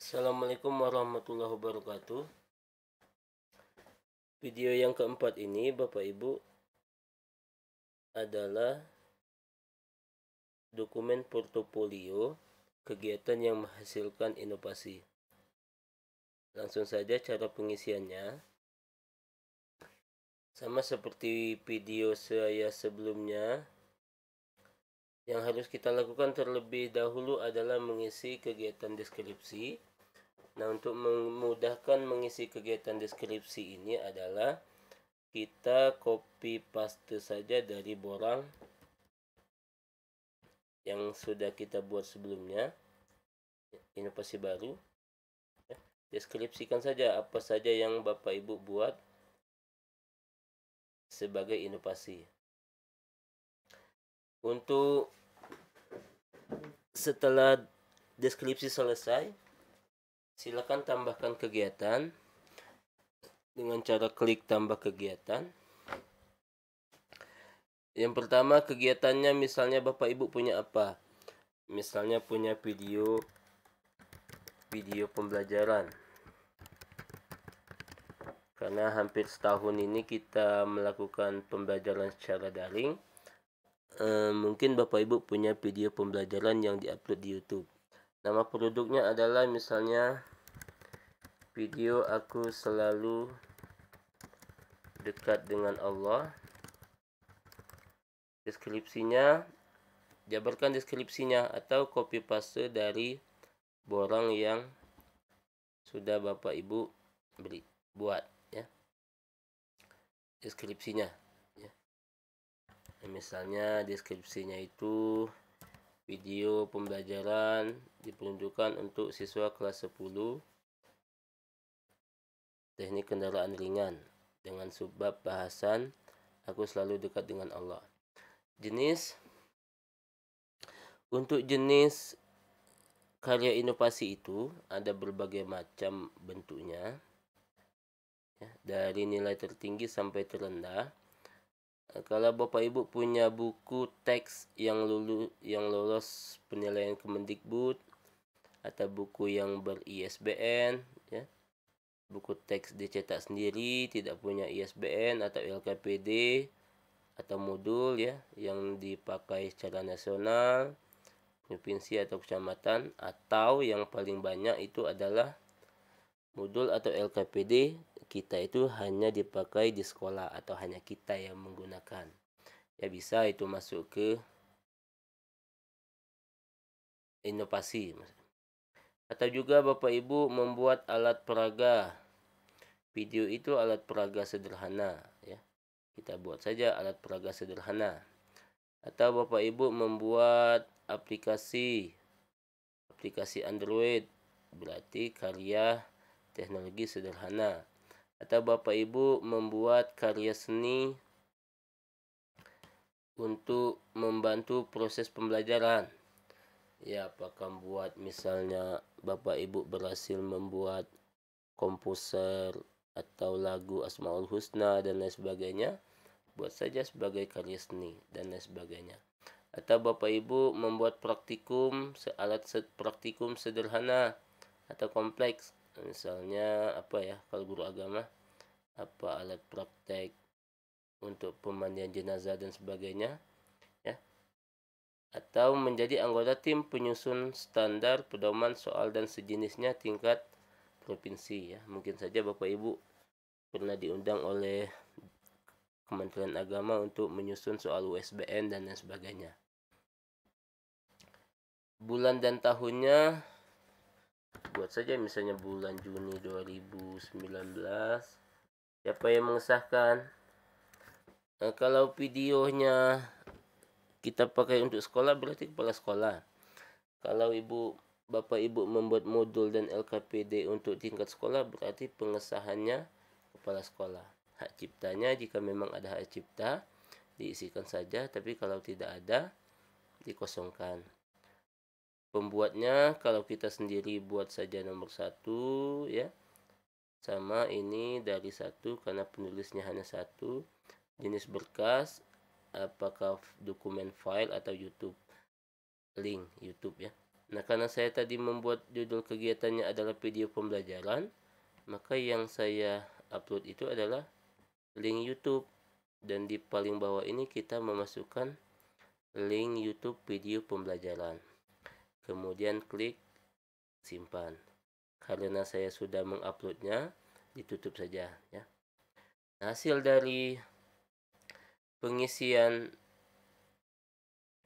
Assalamualaikum warahmatullahi wabarakatuh. Video yang keempat ini Bapak Ibu adalah dokumen portofolio kegiatan yang menghasilkan inovasi. Langsung saja cara pengisiannya. Sama seperti video saya sebelumnya, yang harus kita lakukan terlebih dahulu adalah mengisi kegiatan deskripsi. Nah, untuk memudahkan mengisi kegiatan deskripsi ini adalah kita copy paste saja dari borang yang sudah kita buat sebelumnya, inovasi baru. Deskripsikan saja apa saja yang Bapak Ibu buat sebagai inovasi. Untuk setelah deskripsi selesai, silakan tambahkan kegiatan dengan cara klik tambah kegiatan. Yang pertama, kegiatannya misalnya Bapak Ibu punya apa? Misalnya punya video pembelajaran. Karena hampir setahun ini kita melakukan pembelajaran secara daring, mungkin Bapak Ibu punya video pembelajaran yang diupload di YouTube. Nama produknya adalah misalnya video aku selalu dekat dengan Allah. Deskripsinya, jabarkan deskripsinya atau copy paste dari borang yang sudah Bapak Ibu buat ya. Deskripsinya ya. Misalnya deskripsinya itu video pembelajaran diperuntukkan untuk siswa kelas 10 teknik kendaraan ringan dengan subbab bahasan aku selalu dekat dengan Allah. Untuk jenis karya inovasi itu ada berbagai macam bentuknya ya, dari nilai tertinggi sampai terendah. Kalau Bapak Ibu punya buku teks yang lolos penilaian Kemendikbud atau buku yang ber-ISBN ya, buku teks dicetak sendiri tidak punya ISBN atau LKPD atau modul ya yang dipakai secara nasional, provinsi atau kecamatan, atau yang paling banyak itu adalah modul atau LKPD kita itu hanya dipakai di sekolah atau hanya kita yang menggunakan. Ya bisa itu masuk ke inovasi. Atau juga Bapak Ibu membuat alat peraga. Video itu alat peraga sederhana ya. Kita buat saja alat peraga sederhana. Atau Bapak Ibu membuat aplikasi Android, berarti karya teknologi sederhana. Atau Bapak Ibu membuat karya seni untuk membantu proses pembelajaran. Ya, apakah buat misalnya Bapak Ibu berhasil membuat komposer atau lagu Asmaul Husna dan lain sebagainya, buat saja sebagai karya seni dan lain sebagainya. Atau Bapak Ibu membuat alat praktikum sederhana atau kompleks, misalnya apa ya, kalau guru agama apa alat praktek untuk pemandian jenazah dan sebagainya ya. Atau menjadi anggota tim penyusun standar pedoman soal dan sejenisnya tingkat provinsi ya. Mungkin saja Bapak Ibu pernah diundang oleh Kementerian Agama untuk menyusun soal USBN dan lain sebagainya. Bulan dan tahunnya buat saja misalnya bulan Juni 2019. Siapa yang mengesahkan? Nah, kalau videonya kita pakai untuk sekolah berarti kepala sekolah. Kalau Bapak Ibu membuat modul dan LKPD untuk tingkat sekolah berarti pengesahannya kepala sekolah. Hak ciptanya jika memang ada hak cipta diisikan saja, tapi kalau tidak ada dikosongkan. Pembuatnya kalau kita sendiri buat saja nomor 1 ya. Sama ini dari 1 karena penulisnya hanya 1. Jenis berkas apakah dokumen file atau YouTube link YouTube ya. Nah, karena saya tadi membuat judul kegiatannya adalah video pembelajaran, maka yang saya upload itu adalah link YouTube. Dan di paling bawah ini kita memasukkan link YouTube video pembelajaran. Kemudian klik simpan. Karena saya sudah menguploadnya, ditutup saja ya. Hasil dari pengisian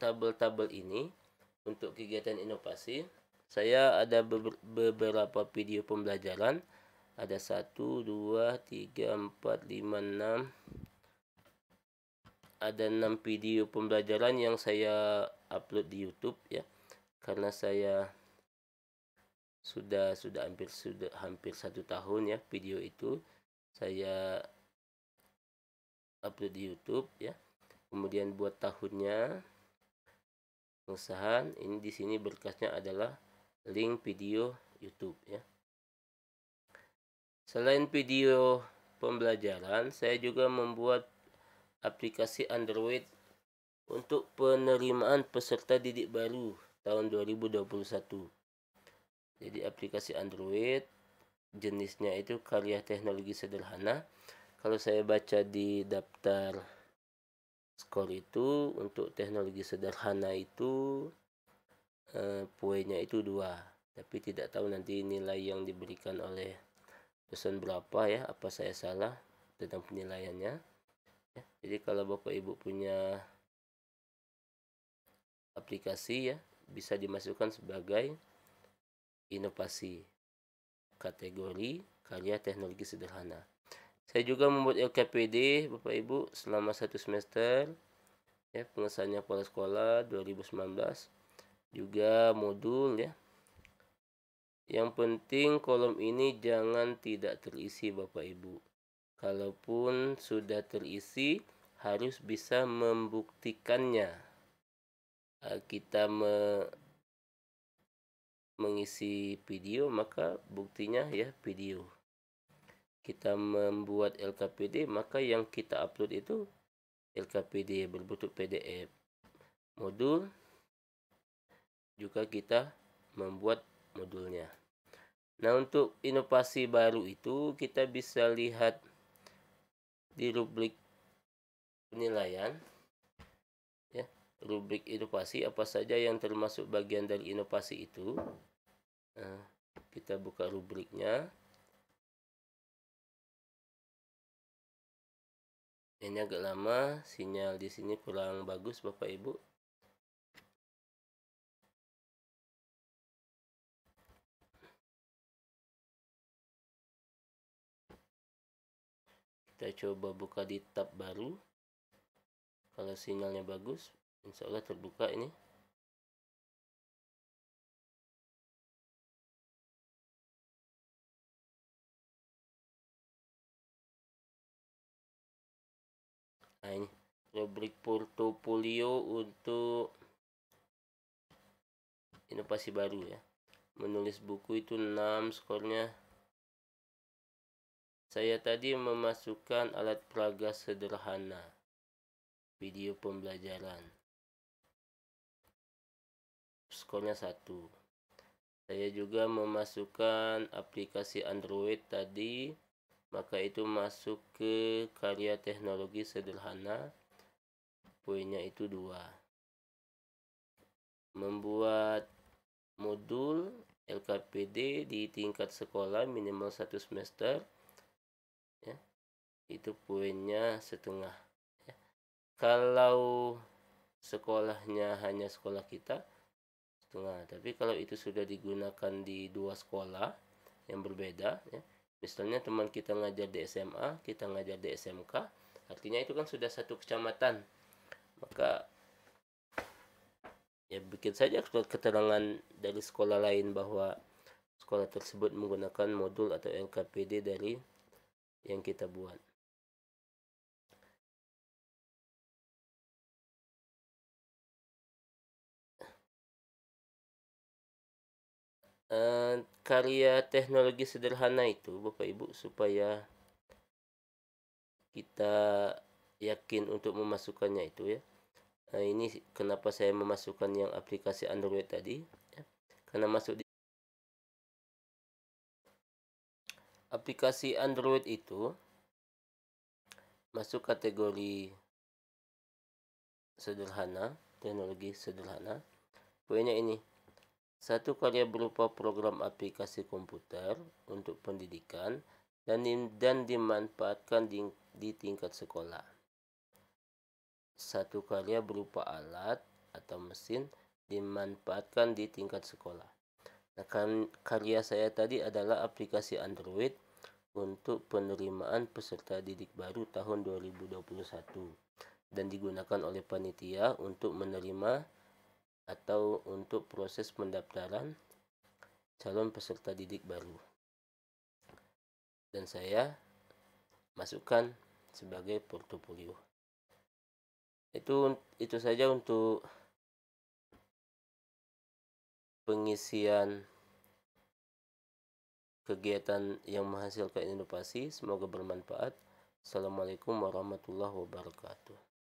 tabel-tabel ini untuk kegiatan inovasi, saya ada beberapa video pembelajaran. Ada 1, 2, 3, 4, 5, 6. Ada 6 video pembelajaran yang saya upload di YouTube ya. Karena saya sudah hampir 1 tahun ya video itu saya upload di YouTube ya. Kemudian buat tahunnya, pengesahan, ini di sini berkasnya adalah link video YouTube ya. Selain video pembelajaran, saya juga membuat aplikasi Android untuk penerimaan peserta didik baru tahun 2021. Jadi aplikasi Android jenisnya itu karya teknologi sederhana. Kalau saya baca di daftar skor itu untuk teknologi sederhana itu poinnya itu 2. Tapi tidak tahu nanti nilai yang diberikan oleh dosen berapa ya, apa saya salah tentang penilaiannya ya. Jadi kalau Bapak Ibu punya aplikasi ya, bisa dimasukkan sebagai inovasi kategori karya teknologi sederhana. Saya juga membuat LKPD Bapak Ibu selama 1 semester ya, pengesahannya kepala sekolah 2019, juga modul ya. Yang penting kolom ini jangan tidak terisi Bapak Ibu. Kalaupun sudah terisi, harus bisa membuktikannya. Kita mengisi video, maka buktinya ya video. Kita membuat LKPD, maka yang kita upload itu LKPD berbentuk PDF. Modul juga kita membuat modulnya. Nah, untuk inovasi baru itu kita bisa lihat di rubrik penilaian ya, rubrik inovasi apa saja yang termasuk bagian dari inovasi itu. Nah, kita buka rubriknya. Ini agak lama, sinyal di sini kurang bagus Bapak Ibu. Kita coba buka di tab baru. Kalau sinyalnya bagus, insya Allah terbuka ini. Nah, ini rubrik portofolio untuk inovasi baru ya. Menulis buku itu 6 skornya. Saya tadi memasukkan alat peraga sederhana, video pembelajaran. Skornya 1. Saya juga memasukkan aplikasi Android tadi, maka itu masuk ke karya teknologi sederhana. Poinnya itu 2. Membuat modul LKPD di tingkat sekolah minimal 1 semester ya, itu poinnya setengah ya. Kalau sekolahnya hanya sekolah kita, setengah. Tapi kalau itu sudah digunakan di 2 sekolah yang berbeda ya, misalnya teman kita ngajar di SMA, kita ngajar di SMK, artinya itu kan sudah 1 kecamatan, maka ya bikin saja keterangan dari sekolah lain bahwa sekolah tersebut menggunakan modul atau LKPD dari yang kita buat. Karya teknologi sederhana itu Bapak Ibu, supaya kita yakin untuk memasukkannya itu ya. Nah, ini kenapa saya memasukkan yang aplikasi Android tadi ya. karena masuk di aplikasi Android itu masuk kategori sederhana, teknologi sederhana. Poinnya ini, satu karya berupa program aplikasi komputer untuk pendidikan dan dimanfaatkan di tingkat sekolah. Satu karya berupa alat atau mesin dimanfaatkan di tingkat sekolah. Nah, karya saya tadi adalah aplikasi Android untuk penerimaan peserta didik baru tahun 2021 dan digunakan oleh panitia untuk menerima atau untuk proses pendaftaran calon peserta didik baru. Dan saya masukkan sebagai portofolio. Itu saja untuk pengisian kegiatan yang menghasilkan inovasi. Semoga bermanfaat. Assalamualaikum warahmatullahi wabarakatuh.